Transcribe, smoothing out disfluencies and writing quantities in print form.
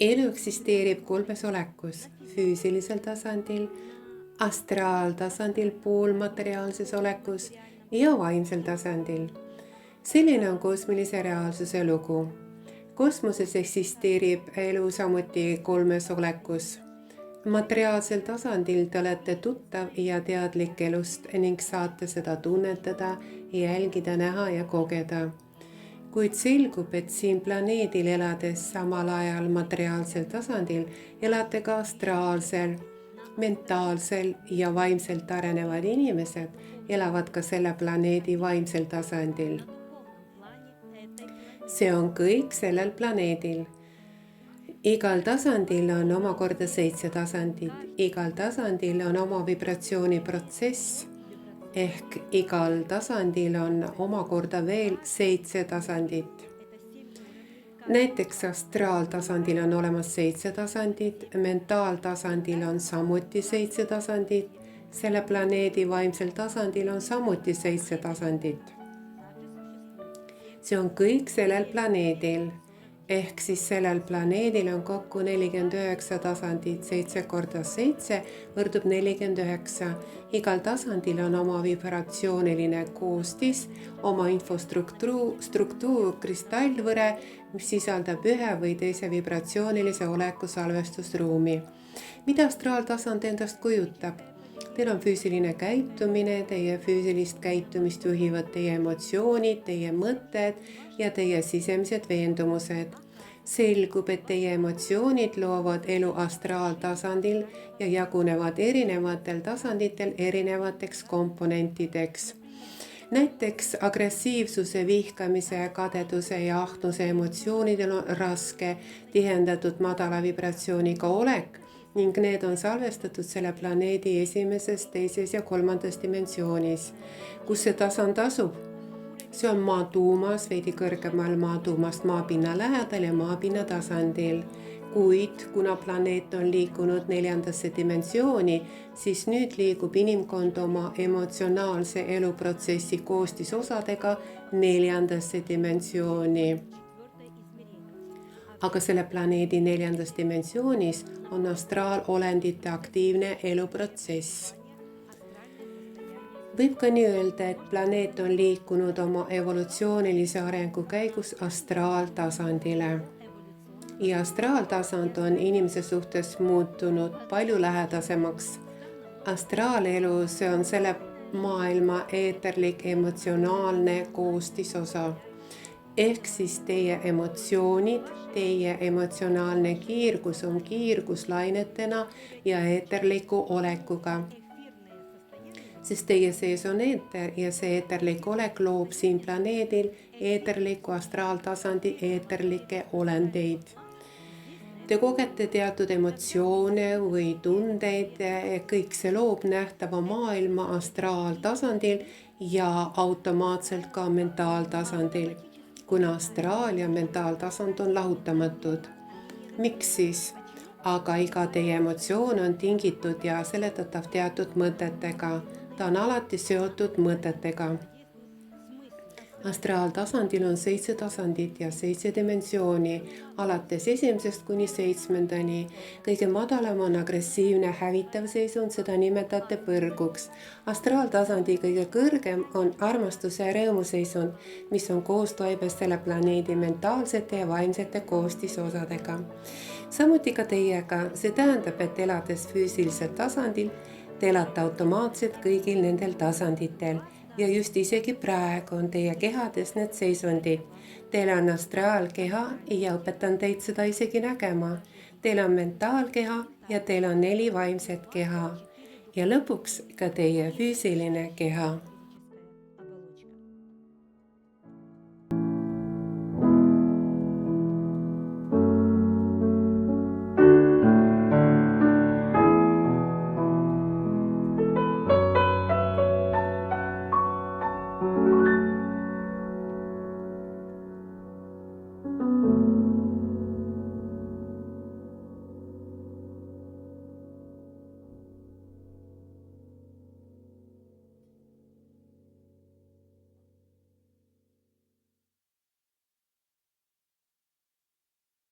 Elu eksisteerib kolmes olekus: füüsilisel tasandil, astraaltasandil, poolmateriaalses olekus ja vaimsel tasandil. Selline on kosmilise reaalsuse lugu. Kosmoses eksisteerib elu samuti kolmes olekus. Materiaalsel tasandil te olete tuttav ja teadlik elust ning saate seda tunnetada, jälgida, näha ja kogeda. Kuid selgub, et siin planeedil elades samal ajal materiaalsel tasandil elate ka astraalsel, mentaalsel ja vaimselt arenevad inimesed elavad ka selle planeedi vaimsel tasandil. See on kõik sellel planeedil. Igal tasandil on omakorda 7 tasandit. Igal tasandil on oma vibratsiooniprotsess ehk igal tasandil on omakorda veel 7 tasandit. Näiteks astraaltasandil on olemas 7 tasandit, mentaaltasandil on samuti 7 tasandit, selle planeedi vaimsel tasandil on samuti 7 tasandit. See on kõik sellel planeedil, ehk siis sellel planeedil on kokku 49 tasandit, 7 korda 7 võrdub 49. Igal tasandil on oma vibratsiooniline koostis, oma infostruktuur, kristallvõre, mis sisaldab ühe või teise vibratsioonilise oleku salvestusruumi. Mida astraaltasand endast kujutab? Teil on füüsiline käitumine, teie füüsilist käitumist juhivad teie emotsioonid, teie mõtted ja teie sisemised veendumused. Selgub, et teie emotsioonid loovad elu astraaltasandil ja jagunevad erinevatel tasanditel erinevateks komponentideks. Näiteks agressiivsuse, vihkamise, kadeduse ja ahnuse emotsioonidel on raske, tihendatud madala vibratsiooniga olek ning need on salvestatud selle planeedi esimeses, teises ja kolmandas dimensioonis. Kus see tasand asub? See on maa tuumas, veidi kõrgemal maa tuumast maapinna lähedal ja maapinna tasandil. Kuid kuna planeet on liikunud 4. dimensiooni, siis nüüd liigub inimkond oma emotsionaalse eluprotsessi koostisosadega 4. dimensiooni. Aga selle planeedi 4. dimensioonis on astraalolendite aktiivne eluprotsess. Võib ka nii öelda, et planeet on liikunud oma evolutsioonilise arengu käigus astraaltasandile. Ja astraaltasand on inimese suhtes muutunud palju lähedasemaks. Astraalelu, see on selle maailma eeterlik emotsionaalne koostisosa. Ehk siis teie emotsioonid, teie emotsionaalne kiirgus on kiirguslainetena ja eeterliku olekuga. Sest teie sees on eeter ja see eeterlik olek loob siin planeedil eeterliku astraaltasandi eeterlikke olendeid. Te kogete teatud emotsioone või tundeid, kõik see loob nähtava maailma astraaltasandil ja automaatselt ka mentaaltasandil, kuna astraal ja mentaaltasand on lahutamatud. Miks siis? Aga iga teie emotsioon on tingitud ja seletatav teatud mõtetega. Ta on alati seotud mõtetega. Astraaltasandil on 7 tasandit ja 7 dimensiooni, alates 1. kuni 7. Kõige madalam on agressiivne hävitav seisund, seda nimetate põrguks. Astraaltasandi kõige kõrgem on armastuse ja rõõmu seisund, mis on koostoimes selle planeedi mentaalsete ja vaimsete koostisosadega. Samuti ka teiega, see tähendab, et elades füüsilisel tasandil, te elate automaatselt kõigil nendel tasanditel. Ja just isegi praegu on teie kehades need seisundid. Teil on astraalkeha ja õpetan teid seda isegi nägema. Teil on mentaalkeha ja teil on 4 vaimset keha. Ja lõpuks ka teie füüsiline keha.